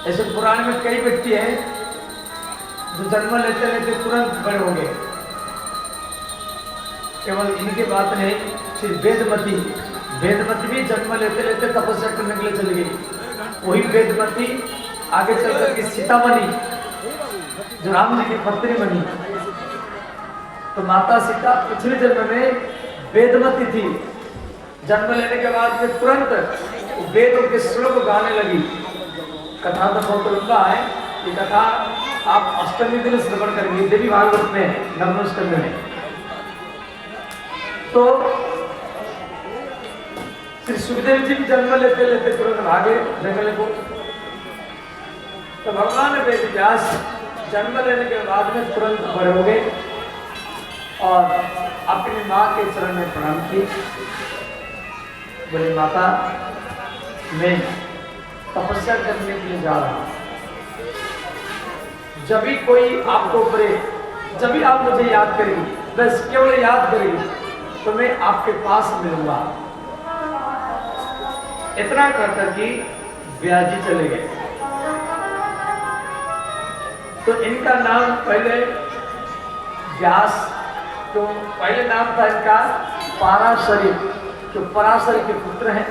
ऐसे पुराण में कई व्यक्ति हैं जो जन्म लेते लेते तुरंत बड़े हो गए। केवल इनकी बात नहीं, सिर्फ वेदमती भी जन्म लेते लेते तपस्या करने के लिए चली गई। वही वेदमती आगे चल करके सीता बनी, जो राम जी की पत्नी बनी। तो माता सीता पिछले जन्म में वेदमती थी। जन्म लेने के बाद में तुरंत वेदों के श्लोक गाने लगी। कथा तो बहुत लंबा है, ये कथा आप अष्टमी दिन श्रवण करेंगे, देवी भागवत में नवम स्कंद में। तो श्री सुखदेव जी भी जन्म लेते लेते तुरंत भागे जंगल को। तो भगवान वेद व्यास जन्म लेने के बाद में तुरंत बड़े हो गए और अपनी माँ के चरण में प्रणाम किए। बोले माता, मैं तपस्या करने के लिए जा रहा हूं। जब भी कोई आपको करे, जब भी आप मुझे याद करेंगी, बस केवल याद करेंगी, तो मैं आपके पास मिलूंगा। इतना कहकर कि व्यास जी चले गए। तो इनका नाम पहले व्यास, तो पहले नाम था इनका पाराशरी, जो पराशर के पुत्र हैं,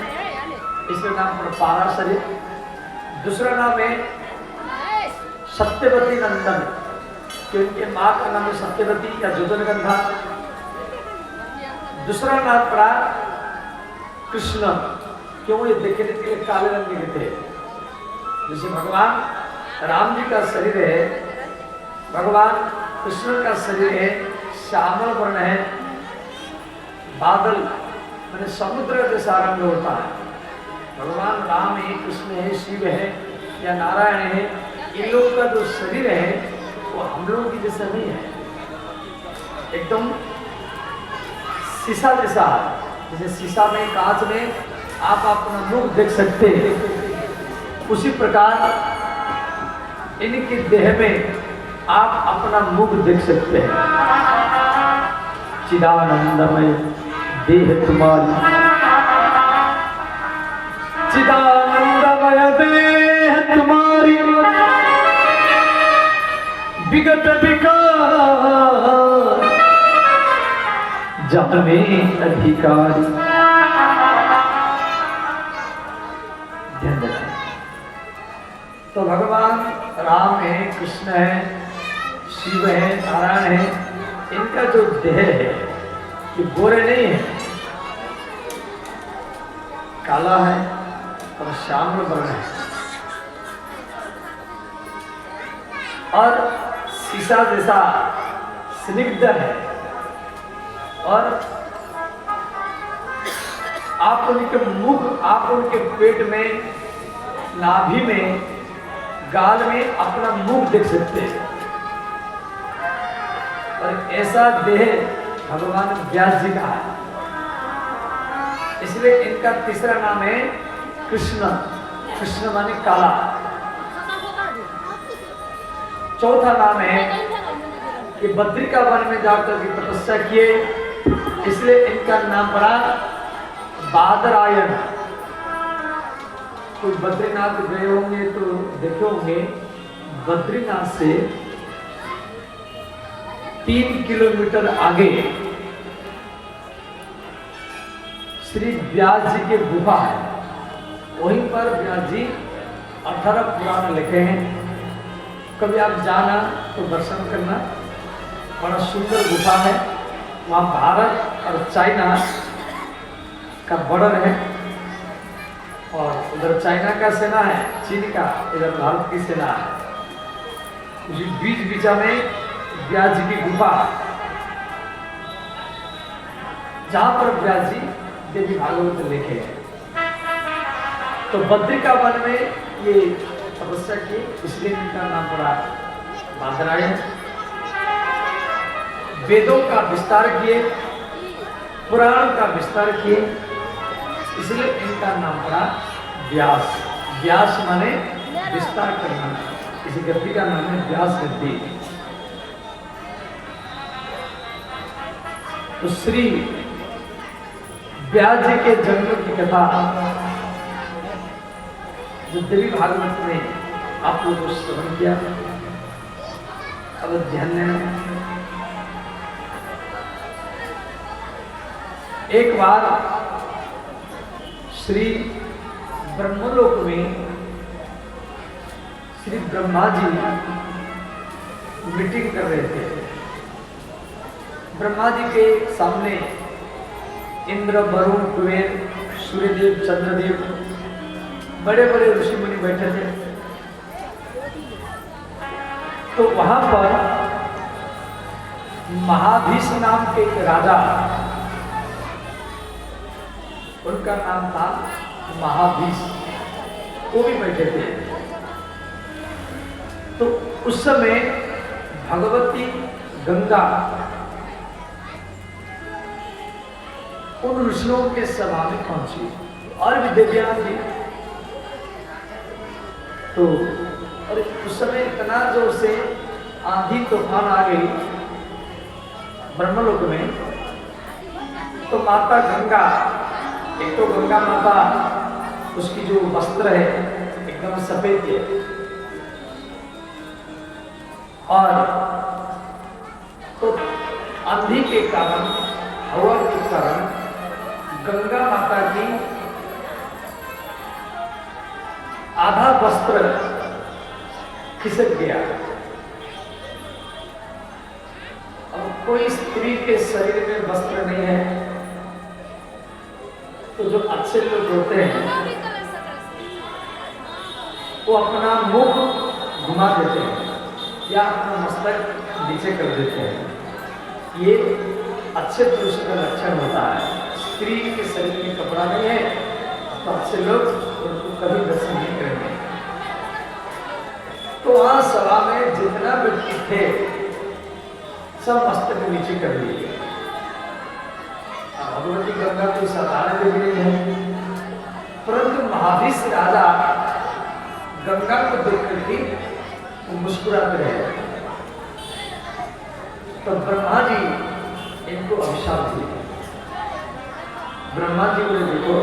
इसके नाम पर पाराशरी। दूसरा नाम है सत्यवती नंदन, कि उनके मां का नाम है सत्यवती या जोधनगंधा। दूसरा नाम पड़ा कृष्ण, क्यों? ये देखने के लिए काले रंग के थे। जैसे भगवान राम जी का शरीर है, भगवान कृष्ण का शरीर है श्यामल वर्ण है, बादल मैंने समुद्र जैसा रंग होता है। भगवान राम है, कृष्ण है, शिव है या नारायण है, इन लोगों का जो शरीर है वो हम लोगों की जैसा नहीं है, एकदम शीशा जैसा। जैसे शीशा में, कांच में आप अपना मुख देख सकते हैं, उसी प्रकार इनकी देह में आप अपना मुख देख सकते हैं। चिदानंदमय देह तुम्हारी, चिदानंदमय देह तुम्हारी, विगत विकार जाने अधिकारी। ध्यान रखें। तो भगवान राम है, कृष्ण है, शिव है, नारायण है, इनका जो देह है ये गोरे नहीं है, काला है और श्याम वर्ण है और शीशा जैसा स्निग्ध है। और आप उनके मुख, आप उनके पेट में, नाभि में, गाल में अपना मुख देख सकते हैं। और ऐसा देह भगवान व्यास जी का है, इसलिए इनका तीसरा नाम है कृष्ण। कृष्ण माने काला। चौथा नाम है कि बद्रिका वन में जाकर के तपस्या किए, इसलिए इनका नाम पड़ा बादरायण। कोई बद्रीनाथ गए होंगे तो देखे होंगे, बद्रीनाथ से 3 किलोमीटर आगे श्री व्यास जी की गुफा है। वहीं पर व्यास जी 18 पुराण लिखे हैं। कभी आप जाना तो दर्शन करना, बड़ा सुंदर गुफा है। वहाँ भारत और चाइना का बॉर्डर है और उधर चाइना का सेना है, चीन का, इधर भारत की सेना है। उसी बीच बीचा में व्यास जी की गुफा, जहां पर व्यास जी देवी भागवत लिखे हैं। तो बद्रिका वन में ये तपस्या की, इसलिए इनका नाम पड़ा बादरायण। वेदों का विस्तार किए, पुराण का विस्तार किए, इसलिए इनका नाम पड़ा व्यास। व्यास माने विस्तार करना, इसी गद्दी का नाम है व्यास गद्दी। तो श्री व्यास जी के जन्म की कथा जो देवी भागवत में आप लोगों को श्रवण किया, अब ध्यान देना। एक बार श्री ब्रह्मलोक में श्री ब्रह्मा जी मीटिंग कर रहे थे। ब्रह्मा जी के सामने इंद्र, वरुण, कुबेर, सूर्यदेव, चंद्रदेव, बड़े बड़े ऋषि मुनि बैठे थे। तो वहां पर महाभीष नाम के एक राजा, उनका नाम था महाभीष, वो भी बैठे थे। तो उस समय भगवती गंगा उन ऋषियों के सभा में पहुंची और भी देवियां थी। तो और उस समय इतना जोर से आंधी तूफान आ गई ब्रह्मलोक में। तो माता गंगा, एक तो गंगा माता, उसकी जो वस्त्र है एकदम सफेद है, और तो आंधी के कारण, हवा के कारण गंगा माता की आधा वस्त्र खिसक गया। अब कोई स्त्री के शरीर में वस्त्र नहीं है, तो जो अच्छे लोग होते हैं वो अपना मुख घुमा देते हैं या अपना मस्तक नीचे कर देते हैं। ये अच्छे पुरुष का लक्षण होता है। स्त्री के शरीर में कपड़ा नहीं है तो अच्छे लोग उनको कभी दर्शन नहीं करेंगे। तो वहां सभा में जितना व्यक्ति थे सब मस्तक नीचे कर लिए। भगवती गंगा कोई साधारण देवी नहीं है, परंतु महाभीष राजा गंगा को देख करके मुस्कुराते रहे। तो ब्रह्मा जी इनको अभिशाप दिए। ब्रह्मा जी बोले, देखो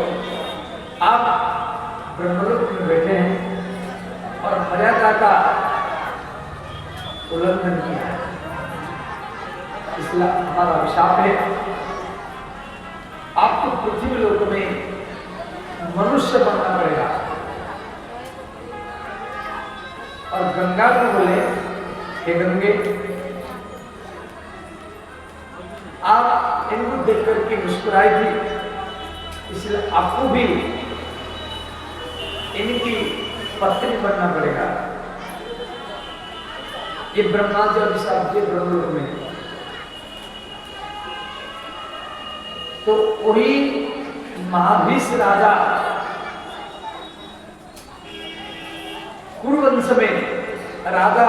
आप ब्रह्मलोक में बैठे हैं और मर्यादा का उल्लंघन किया है, इसलिए हमारा अभिशाप है, आपको पृथ्वी लोक में मनुष्य बनना पड़ेगा। और गंगा को बोले, हे गंगे, आप इनको देख करके मुस्कुराई थी, इसलिए आपको भी इनकी पत्नी बनना पड़ेगा। ये ब्रह्मा जी अभिशाप दिए ब्रह्मलोक में। तो वही महाभीष राजा कुरुवंश में राजा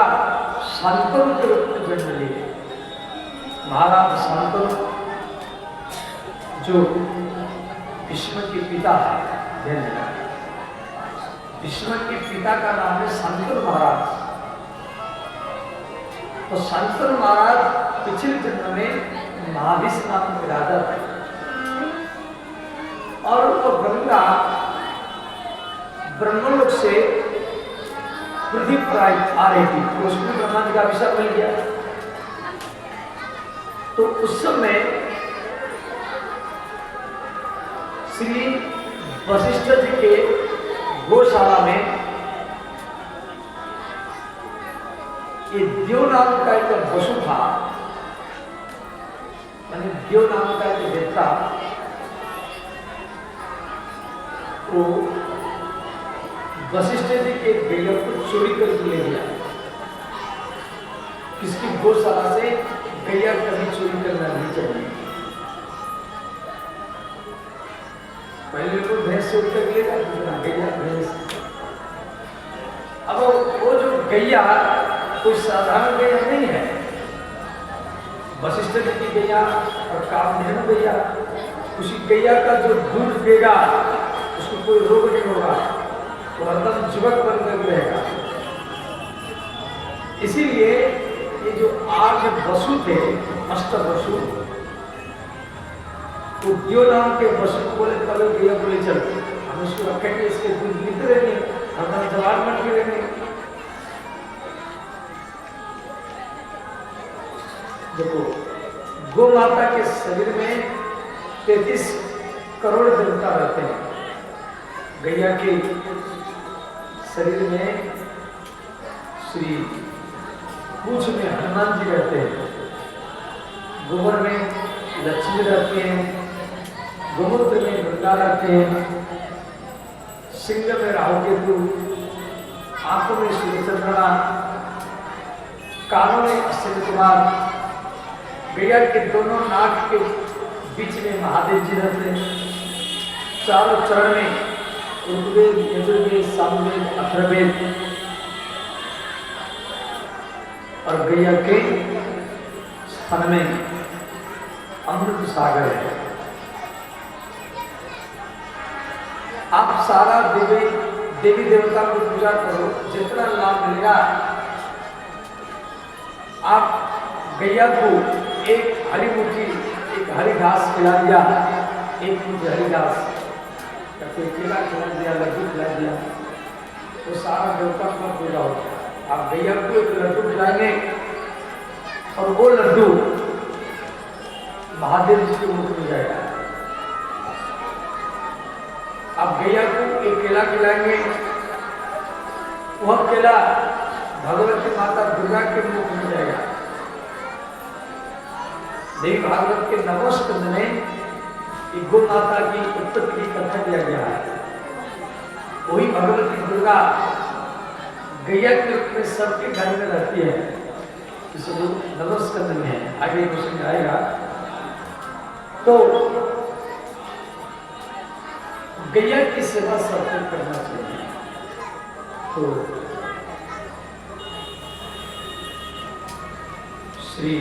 शांतनु के रूप में जन्म लिए। महाराज शांतनु जो भीष्म के पिता है, भीष्म के पिता का नाम है शांतनु महाराज। तो शांतनु महाराज पिछले जन्म में महाभीष नाम के राजा थे। और वो गंगा ब्रह्मलोक से पृथ्वी पर आ रही थी, तो उसमें ब्रह्मा जी का अभिशाप मिल गया। तो उस समय श्री वशिष्ठ जी के गौशाला में ये देव नाम का एक पशु था, यानी देव नाम का एक देवता, वो वशिष्ठ जी के गैया को चोरी करके ले गया। किसकी गौशाला से गैया कभी चोरी करना नहीं चाहिए। पहले तो भैंस चोरी कर लेगा, दूसरा गैया भैंस। अब वो जो गैया कोई साधारण गैया नहीं है। वशिष्ठ जी की गैया और कामधेनु गैया, उसी गैया का जो दूध देगा उसको कोई रोग नहीं होगा, वो हरदम युवक बनकर रहेगा। इसीलिए ये जो 8 वसु थे, अष्ट वसु, तो देव नाम के वसु को बोले, कल गैया बोले चल हम इसको रखेंगे, इसके दूध पीते रहेंगे, हरदम जवान बन के रहेंगे। देखो, गौ माता के शरीर में 33 करोड़ देवता रहते हैं। गैया के शरीर में श्री पूछ में हनुमान जी रहते हैं, गोबर में लक्ष्मी रहते हैं, गोमूत्र में गंगा रहते हैं, सिंह में राहु केतु, आंखों में सूर्य चंद्रमा, कानों में अश्विनी कुमार, गैया के दोनों नाक के बीच में महादेव जी रहते हैं, चारों चरण में ऋग्वेद, यजुर्वेद, सामवेद, अथर्ववेद, और गैया के स्थान में अमृत सागर है। आप सारा देवी देवता को पूजा करो, जितना लाभ मिलेगा। आप गैया को एक हरी मुट्ठी, एक हरी घास खिला दिया, एक मुट्ठी हरी घास, फिर केला खिला दिया, लड्डू खिला दिया, तो सारा देवता का पूजा होगा। आप गैया को एक लड्डू खिलाएंगे और वो लड्डू महादेव जी के मुख में जाएगा। आप गैया को एक केला खिलाएंगे, वह केला भगवती माता दुर्गा के मुख में जाएगा। देवी भागवत के नवम स्कंद में गौ माता की उत्पत्ति की कथा दिया गया है। वही भगवती दुर्गा गैया के रूप में सबके घर में रहती है। इसलिए नवम स्कंद में है, आगे क्वेश्चन आएगा। तो गैया की सेवा सबको करना चाहिए। तो श्री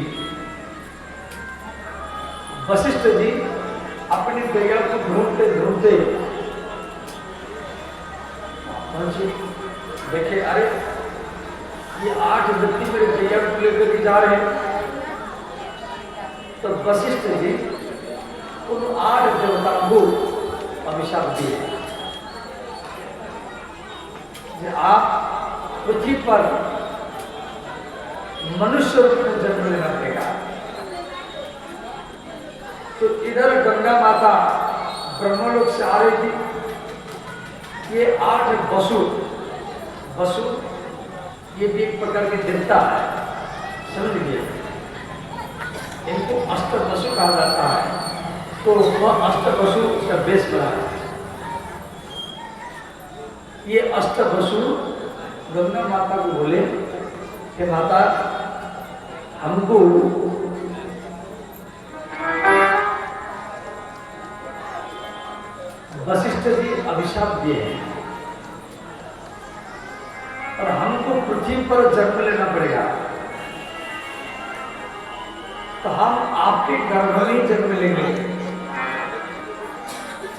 वशिष्ठ जी अपनी गैया को ढूंढते ढूंढते देखे, अरे ये 8 व्यक्ति मेरे गैया को लेकर के जा रहे हैं। तो वशिष्ठ जी उन 8 देवताओं को अभिशाप दिए कि आप पृथ्वी पर मनुष्य रूप में जन्म लेना पड़ेगा। तो इधर गंगा माता ब्रह्मलोक से आ रही थी। ये 8 वसु ये भी एक प्रकार के देवता है, समझ लीजिए। इनको अष्टवसु कहा जाता है। तो वह अष्टवसु उसका बेस बना है। ये अष्टवसु गंगा माता को बोले कि माता हमको वशिष्ठ जी अभिशाप दिए हैं और हमको पृथ्वी पर जन्म लेना पड़ेगा। तो हम आपके गर्भ में जन्म लेंगे,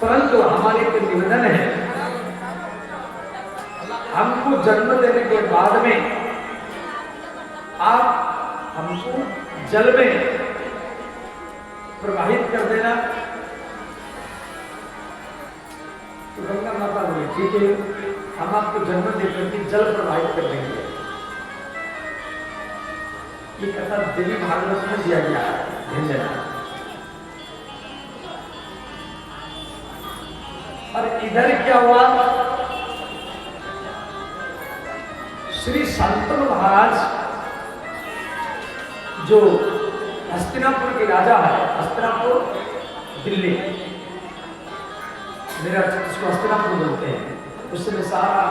परंतु हमारे एक निवेदन है, हमको जन्म देने के बाद में आप हमको जल में प्रवाहित कर देना। तो गंगा माता बोली ठीक है, हम आपको जन्म देकर के जल प्रवाहित कर देंगे। ये कथा देवी भागवत में दिया गया है, ध्यान देना। और इधर क्या हुआ, श्री शांतनु महाराज जो हस्तिनापुर के राजा है, हस्तिनापुर दिल्ली, मेरा इसको हस्तिनापुर बोलते हैं। उस समय सारा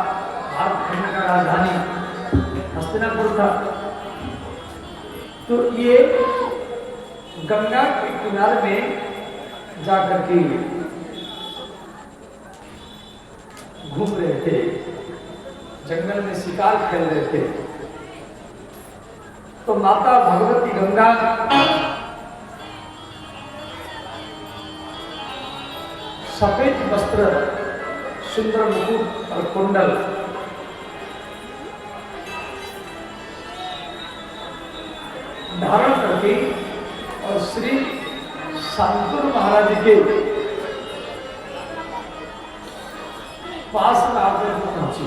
भारत खंड का राजधानी हस्तिनापुर था। तो ये गंगा के किनारे में जाकर के घूम रहे थे, जंगल में शिकार खेल रहे थे। तो माता भगवती गंगा सफेद वस्त्र, सुंदर मुकुट और कुंडल धारण करके और श्री शांतनु महाराज के पास में आकर पहुंची।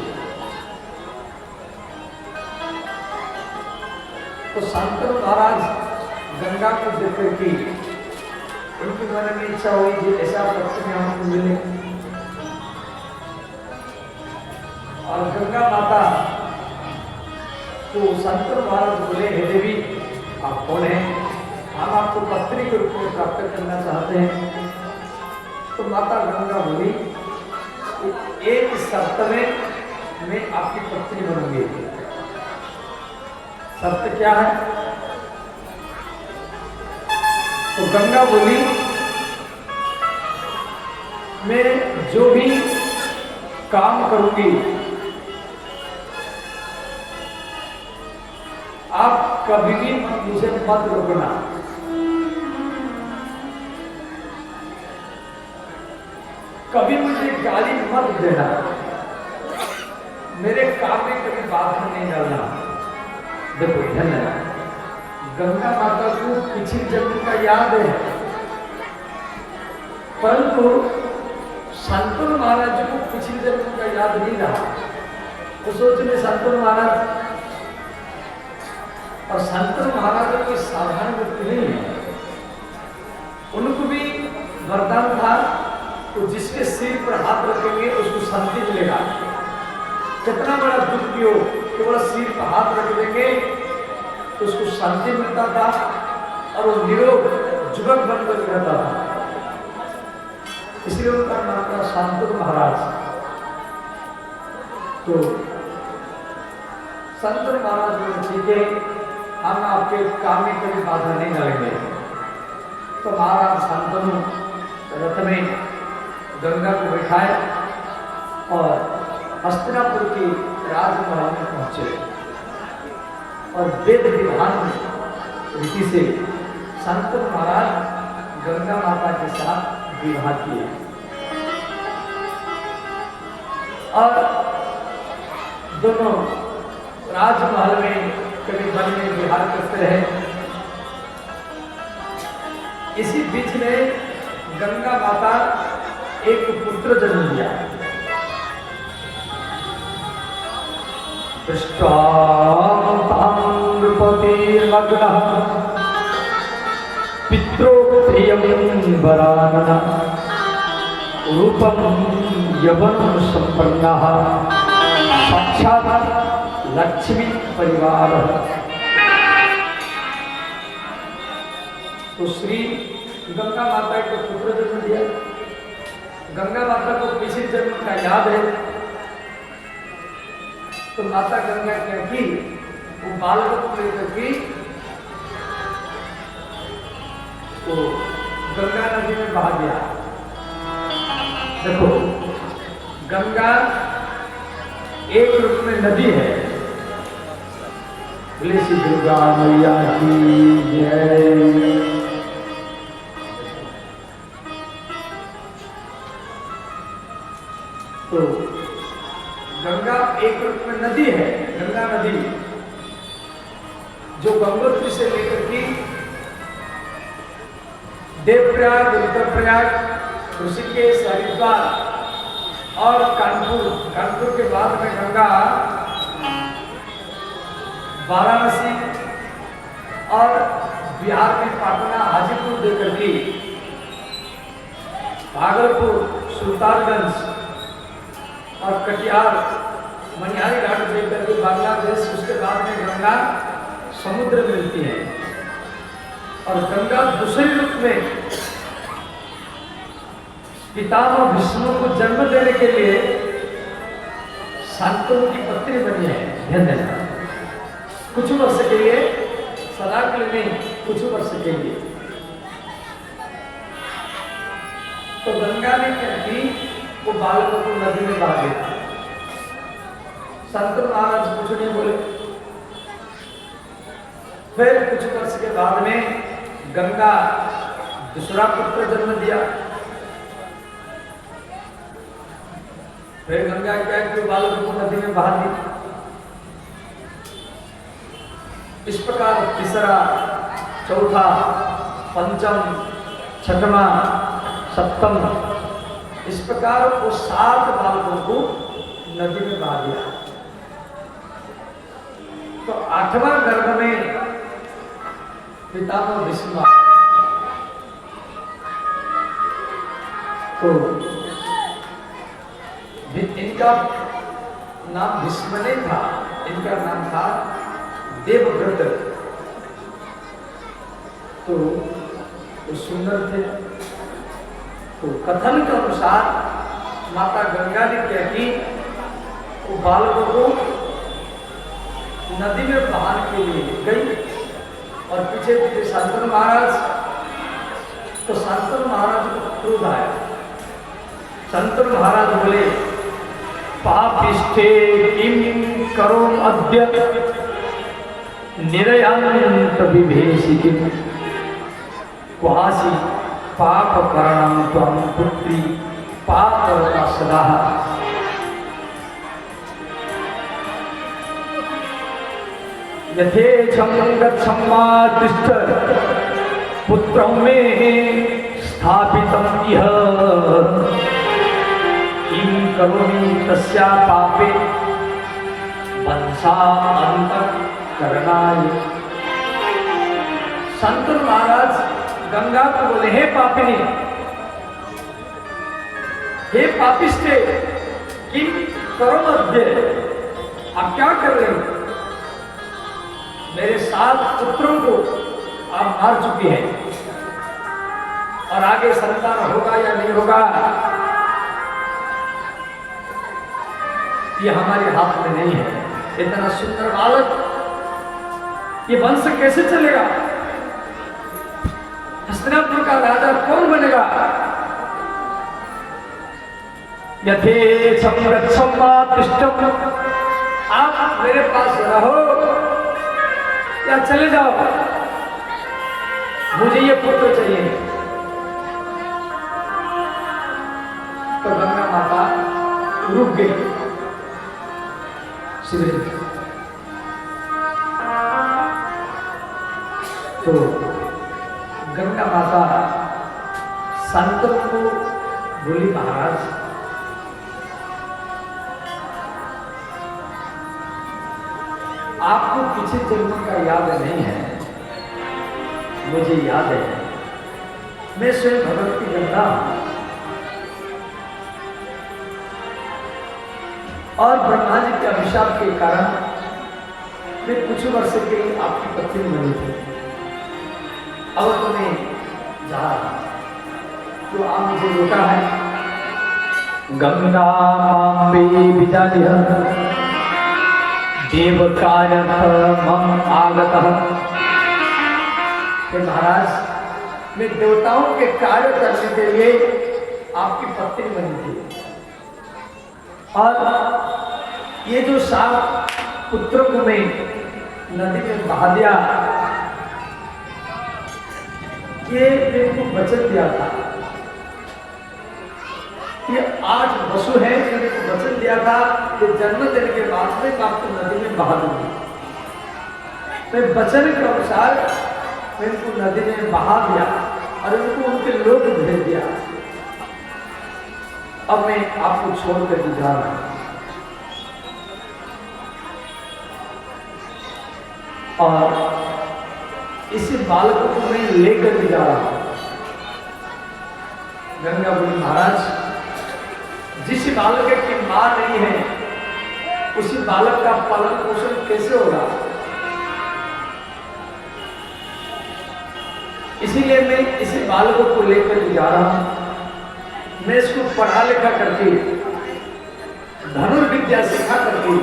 तो शांतनु महाराज गंगा को देखकर की उनके मन में इच्छा हुई कि ऐसा पत्नी हमको मिले। और गंगा माता तो संत महाराज बोले, हे देवी आप कौन हैं? हम आपको पत्नी के रूप में प्राप्त करना चाहते हैं। तो माता गंगा बोली, एक शर्त में मैं आपकी पत्नी बनूंगी। शर्त क्या है? तो गंगा बोली, मैं जो भी काम करूंगी आप कभी भी मुझे मत रोकना। कभी मुझे गाली मत देना, मेरे काम में कभी बाधा नहीं डालना। देखो ध्यान देना, गंगा माता को पिछली जन्म का याद है, परंतु संतन महाराज को पिछली जन्म का याद नहीं रहा। तो सोचने संतन महाराज और संतन महाराज कोई साधारण व्यक्ति नहीं है। उनको भी वरदान था, तो जिसके सिर पर हाथ रखेंगे उसको शांति मिलेगा। कितना बड़ा दुख भी हो, केवल सिर पर हाथ रख देंगे तो उसको शांति मिलता था और वो निरोग जुबक बनकर रहता था। इसलिए उनका नाम था संतन महाराज। तो संतन महाराज बोले, ठीक है, हम आपके काम में कभी बाधा नहीं डालेंगे। तो महाराज शांतनु रथ में गंगा को बैठाए और हस्तिनापुर की राजमहल में पहुंचे और वेद विधान रीति से संतन महाराज गंगा माता के साथ विवाह किए। और दोनों राजमहल में कभी वन में विहार करते रहे। इसी बीच में गंगा माता एक पुत्र जन्म दिया। पित्रोक्रियं वरानना रूपं यवनं संपन्नः साक्षात् लक्ष्मी परिवार। तो श्री गंगा माता को पुत्र जन्म दिया। गंगा माता को पिछले जन्म का याद है, तो माता गंगा क्या की, वो बालक को लेकर की तो गंगा नदी में बहा गया। देखो गंगा एक रूप में नदी है। बोले श्री दुर्गा मैया की जय। तो गंगा एक रूप में नदी है। गंगा नदी जो गंगोत्री से लेकर की देवप्रयाग, रुद्रप्रयाग, ऋषिकेश, हरिद्वार और कानपुर के बाद में गंगा वाराणसी और बिहार में पटना, हाजीपुर देकर के भागलपुर, सुल्तानगंज और कटिहार, मनिहारी घाट देकर के बांग्लादेश, उसके बाद में गंगा समुद्र में मिलती है। और गंगा दूसरे रूप में पितामह विष्णु को जन्म देने के लिए शांतनु की पत्नी बनी है। ध्यान देना, कुछ वर्ष के लिए, सदा के लिए नहीं, कुछ वर्ष के लिए। तो गंगा ने क्या की, वो बालकों को नदी में बहा दिया। संत महाराज कुछ नहीं बोले। फिर कुछ वर्ष के बाद में गंगा दूसरा पुत्र जन्म दिया। फिर गंगा क्या कि बालकों को नदी में बहा दी। इस प्रकार तीसरा, चौथा, पंचम, छठवां, सप्तम, इस प्रकार वो 7 बालकों को नदी में बहा दिया। तो 8वां गर्भ में पितामह भीष्म। तो इनका नाम भीष्म नहीं था, इनका नाम था देवव्रत। तो वो सुंदर थे। तो कथन के अनुसार माता गंगा ने क्या की, वो बालकों को नदी में बहाने के लिए गई और पीछे पीछे शांतनु महाराज। तो शांतनु महाराज को क्रोध आया। शांतनु महाराज बोले, पापिष्ठे किं करोम अद्य निरयांत विभेषिकिं क्वासी पाप कारणं त्वं पुत्री पापरता सदा। यथेच्छं गच्छम्मा तिष्ठ पुत्रं मे स्थापितं इह किं करोमि तस्या पापे वंशान्तरकरणाय। शांतनु महाराज गंगा को बोले, हे पापिनी, हे पापिष्ठे, किं करोम अद्य, आप क्या कर रहे हो? मेरे 7 पुत्रों को आप मार चुकी हैं और आगे संतान होगा या नहीं होगा ये हमारे हाथ में नहीं है। इतना सुंदर बालक, ये वंश कैसे चलेगा? हस्तिनापुर का राजा कौन बनेगा? यथेच्छं गच्छम्मा तिष्ठं, आप मेरे पास रहो या चले जाओ, मुझे ये पुत्र चाहिए। तो गंगा माता रुक गई। तो गंगा माता शांतनु को बोली, महाराज आपको पिछले जन्म का याद नहीं है, मुझे याद है। मैं स्वयं भगवत की गंगा हूं और ब्रह्मा जी के अभिशाप के कारण मैं कुछ वर्ष के लिए आपकी पत्नी बनी थी। अब तो मैं जा रहा, तो आप मुझे रोका है। गंगा देव कार्य मम आगतः। महाराज, मैं देवताओं के कार्य करने के लिए आपकी पत्नी बनी थी और ये जो 7 पुत्रों को मैं नदी में बहा दिया, ये मेरे को वचन दिया था। ये 8 वसु हैं, मेरे को वचन दिया था कि जन्म देने के बाद में आपको नदी में बहा दूंगी। मैं वचन के अनुसार मैं इनको नदी में बहा दिया और इनको उनके लोग भेज दिया। अब मैं आपको छोड़ कर जा रहा हूं और इसी बालक को मैं लेकर भी जा रहा हूं। गंगा बोली, महाराज, जिस बालक की मां नहीं है उसी बालक का पालन पोषण कैसे होगा? इसीलिए मैं इसी बालक को लेकर जा रहा हूं। मैं इसको पढ़ा लिखा करके, धनुर्विद्या सिखा करके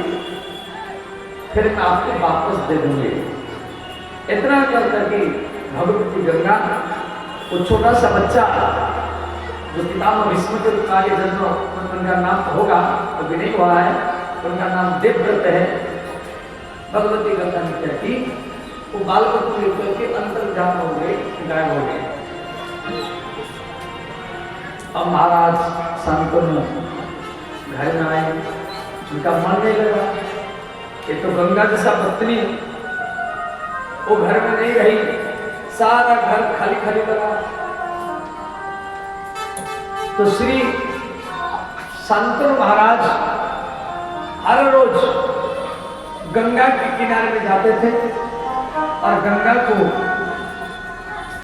फिर मैं आपको वापस दे दूंगी। इतना कर करके भगवती गंगा, वो छोटा सा बच्चा जो पितामह भीष्म के कार्य जन्म, उनका नाम होगा अभी नहीं हुआ है, उनका नाम देवव्रत है। भगवती गंगा ने क्या की, वो बालकों को लेकर के अंतर्धान हो गए, गायब हो गए। अब महाराज शांतनु घर में आए, उनका मन नहीं लगा। ये तो गंगा जैसा पत्नी, वो घर में नहीं रही, सारा घर खाली खाली लगा। तो श्री शांतनु महाराज हर रोज गंगा के किनारे में जाते थे और गंगा को